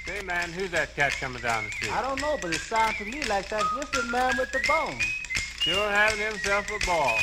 Say, man, who's that cat coming down the street? I don't know, but it sounds to me like that Whistling Man with the bone. Sure having himself a ball.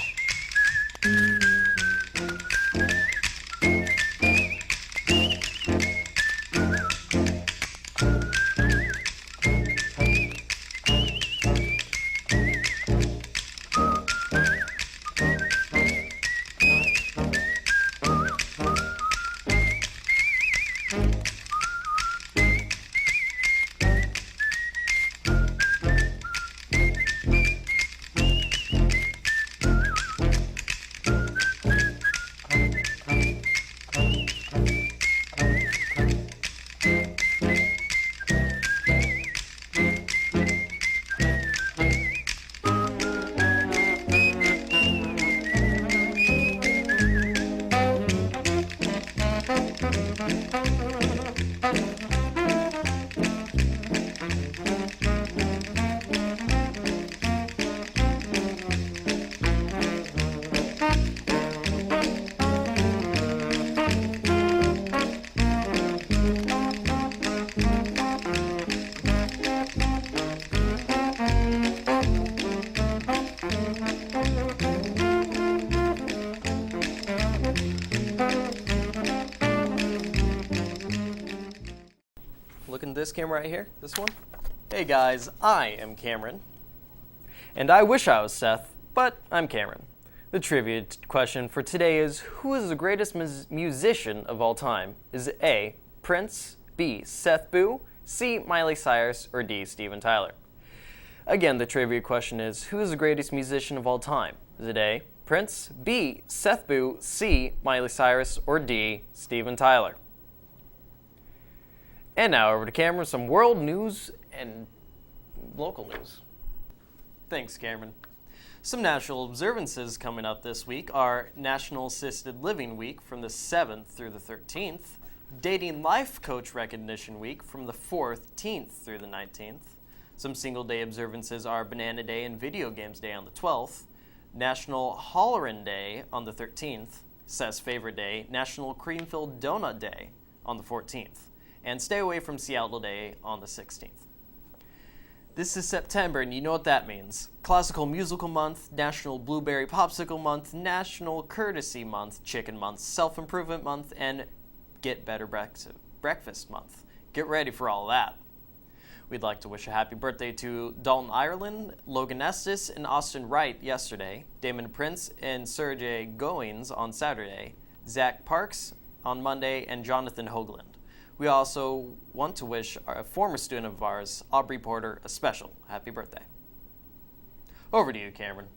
Look in this camera right here, this one. Hey guys, I am Cameron. And I wish I was Seth, but I'm Cameron. The trivia question for today is, who is the greatest musician of all time? Is it A, Prince, B, Seth Boo, C, Miley Cyrus, or D, Steven Tyler? Again, the trivia question is, who is the greatest musician of all time? Is it A, Prince, B, Seth Boo, C, Miley Cyrus, or D, Steven Tyler? And now over to Cameron, some world news and local news. Thanks, Cameron. Some national observances coming up this week are National Assisted Living Week from the 7th through the 13th, Dating Life Coach Recognition Week from the 14th through the 19th. Some single-day observances are Banana Day and Video Games Day on the 12th, National Hollerin' Day on the 13th, Seth's favorite day, National Cream-Filled Donut Day on the 14th, and Stay Away from Seattle Day on the 16th. This is September, and you know what that means. Classical Musical Month, National Blueberry Popsicle Month, National Courtesy Month, Chicken Month, Self-Improvement Month, and Get Better Breakfast Month. Get ready for all that. We'd like to wish a happy birthday to Dalton Ireland, Logan Estes, and Austin Wright yesterday, Damon Prince and Sergey Goins on Saturday, Zach Parks on Monday, and Jonathan Hoagland. We also want to wish a former student of ours, Aubrey Porter, a special happy birthday. Over to you, Cameron.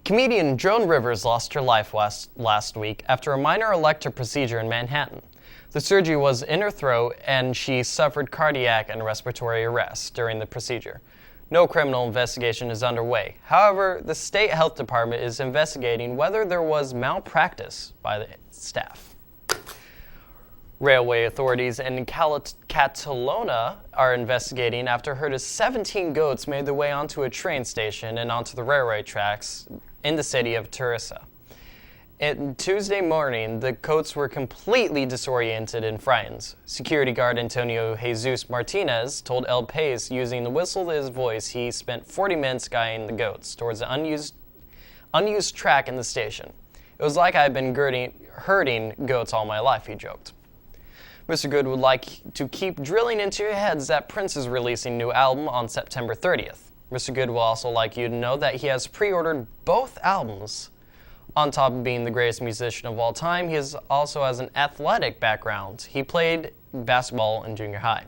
Comedian Joan Rivers lost her life last week after a minor elective procedure in Manhattan. The surgery was in her throat, and she suffered cardiac and respiratory arrest during the procedure. No criminal investigation is underway. However, the state health department is investigating whether there was malpractice by the staff. Railway authorities in Catalonia are investigating after a herd of 17 goats made their way onto a train station and onto the railway tracks in the city of Terrassa. On Tuesday morning, the goats were completely disoriented and frightened. Security guard Antonio Jesus Martinez told El País using the whistle of his voice he spent 40 minutes guiding the goats towards the unused track in the station. It was like I had been herding goats all my life, he joked. Mr. Good would like to keep drilling into your heads that Prince is releasing a new album on September 30th. Mr. Good will also like you to know that he has pre-ordered both albums. On top of being the greatest musician of all time, he also has an athletic background. He played basketball in junior high.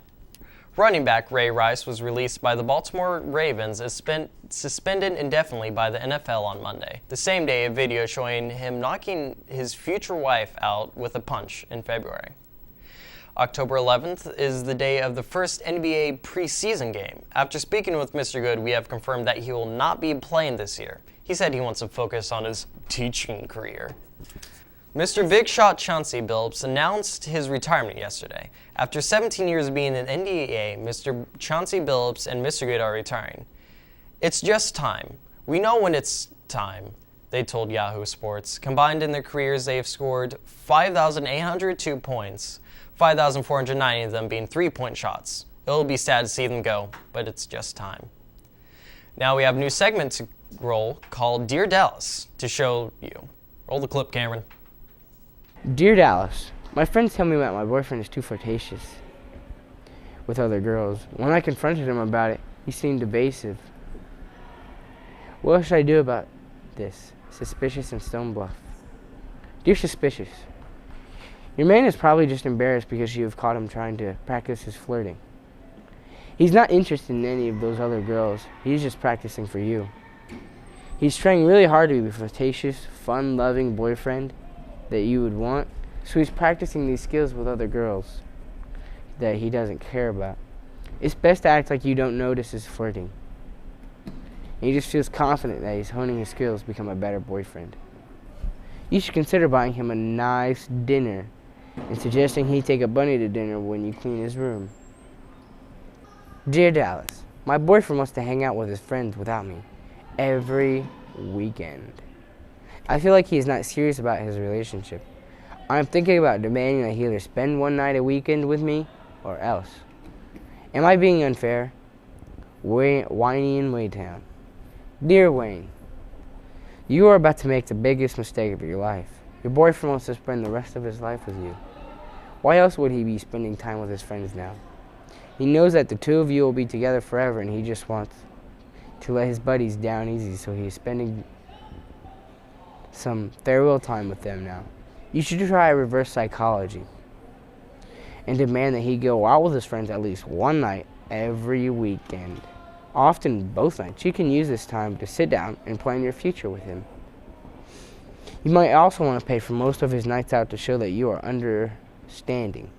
Running back Ray Rice was released by the Baltimore Ravens as suspended indefinitely by the NFL on Monday. The same day, a video showing him knocking his future wife out with a punch in February. October 11th is the day of the first NBA preseason game. After speaking with Mr. Good, we have confirmed that he will not be playing this year. He said he wants to focus on his teaching career. Mr. Big Shot Chauncey Billups announced his retirement yesterday. After 17 years of being an NBA, Mr. Chauncey Billups and Mr. Good are retiring. It's just time. We know when it's time, they told Yahoo Sports. Combined in their careers, they have scored 5,802 points, 5,490 of them being three-point shots. It'll be sad to see them go, but it's just time. Now we have a new segment to roll called Dear Dallas to show you. Roll the clip, Cameron. Dear Dallas, my friends tell me that my boyfriend is too flirtatious with other girls. When I confronted him about it, he seemed evasive. What should I do about this? Suspicious and stone bluff. Dear Suspicious, your man is probably just embarrassed because you have caught him trying to practice his flirting. He's not interested in any of those other girls. He's just practicing for you. He's trying really hard to be a flirtatious, fun-loving boyfriend that you would want, so he's practicing these skills with other girls that he doesn't care about. It's best to act like you don't notice his flirting. And he just feels confident that he's honing his skills to become a better boyfriend. You should consider buying him a nice dinner and suggesting he take a bunny to dinner when you clean his room. Dear Dallas, my boyfriend wants to hang out with his friends without me every weekend. I feel like he is not serious about his relationship. I'm thinking about demanding that he either spend one night a weekend with me or else. Am I being unfair? Whiny in Waytown. Dear Wayne, you are about to make the biggest mistake of your life. Your boyfriend wants to spend the rest of his life with you. Why else would he be spending time with his friends now? He knows that the two of you will be together forever, and he just wants to let his buddies down easy, so he is spending some farewell time with them now. You should try reverse psychology and demand that he go out with his friends at least one night every weekend. Often both nights. You can use this time to sit down and plan your future with him. You might also want to pay for most of his nights out to show that you are understanding.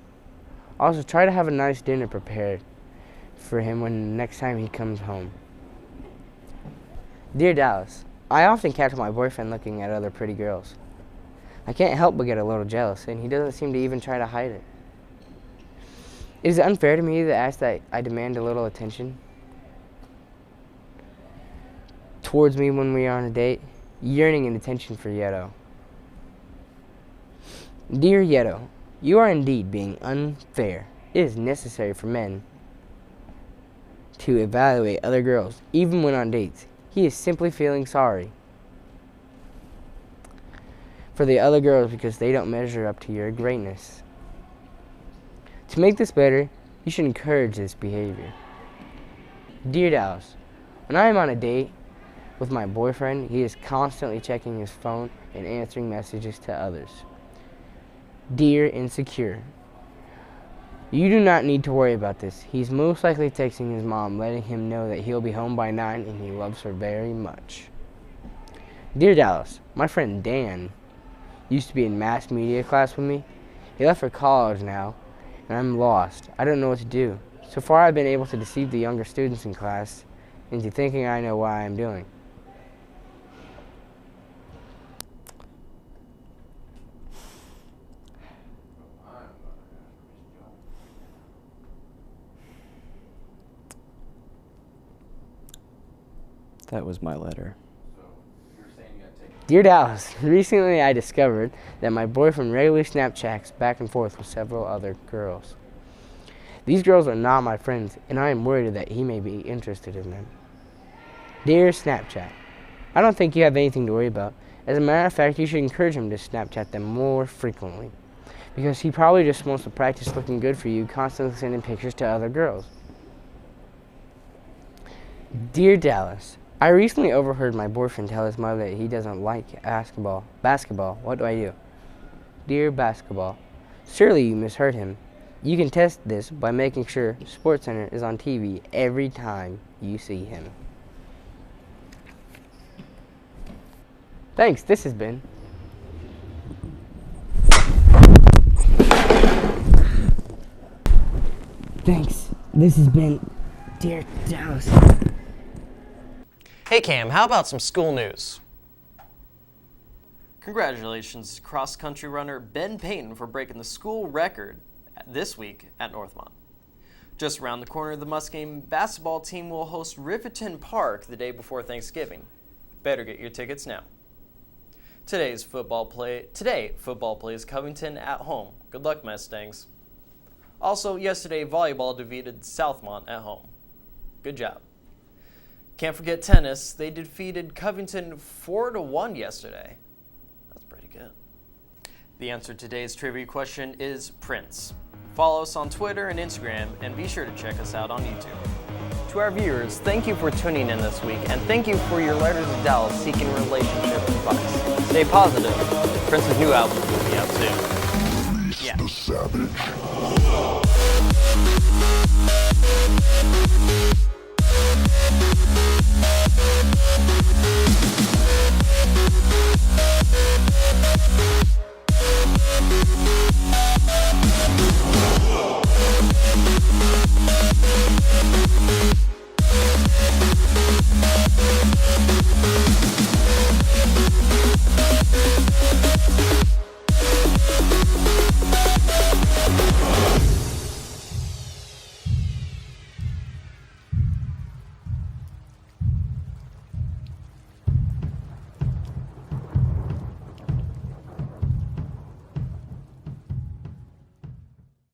Also, try to have a nice dinner prepared for him when next time he comes home. Dear Dallas, I often catch my boyfriend looking at other pretty girls. I can't help but get a little jealous, and he doesn't seem to even try to hide it. Is it unfair to me to ask that I demand a little attention towards me when we are on a date? Yearning and attention for Yeto. Dear Yeto, you are indeed being unfair. It is necessary for men to evaluate other girls, even when on dates. He is simply feeling sorry for the other girls because they don't measure up to your greatness. To make this better, you should encourage this behavior. Dear Dallas, when I am on a date with my boyfriend, he is constantly checking his phone and answering messages to others. Dear Insecure, you do not need to worry about this. He's most likely texting his mom, letting him know that he'll be home by 9 and he loves her very much. Dear Dallas, my friend Dan used to be in mass media class with me. He left for college now, and I'm lost. I don't know what to do. So far, I've been able to deceive the younger students in class into thinking I know what I am doing. That was my letter. Dear Dallas, recently I discovered that my boyfriend regularly Snapchats back and forth with several other girls. These girls are not my friends, and I am worried that he may be interested in them. Dear Snapchat, I don't think you have anything to worry about. As a matter of fact, you should encourage him to Snapchat them more frequently, because he probably just wants to practice looking good for you, constantly sending pictures to other girls. Dear Dallas, I recently overheard my boyfriend tell his mother that he doesn't like basketball. What do I do? Dear Basketball, surely you misheard him. You can test this by making sure SportsCenter is on TV every time you see him. Thanks, this has been... Thanks, this has been... Dear Dallas... Hey Cam, how about some school news? Congratulations to cross-country runner Ben Payton for breaking the school record this week at Northmont. Just around the corner, the Mustang basketball team will host Riverton Park the day before Thanksgiving. Better get your tickets now. Today, football plays Covington at home. Good luck, Mustangs. Also, yesterday, volleyball defeated Southmont at home. Good job. Can't forget tennis. They defeated Covington 4-1 yesterday. That's pretty good. The answer to today's trivia question is Prince. Follow us on Twitter and Instagram, and be sure to check us out on YouTube. To our viewers, thank you for tuning in this week, and thank you for your letters of Dallas seeking relationship advice. Stay positive. Prince's new album will be out soon. Yeah. The Savage.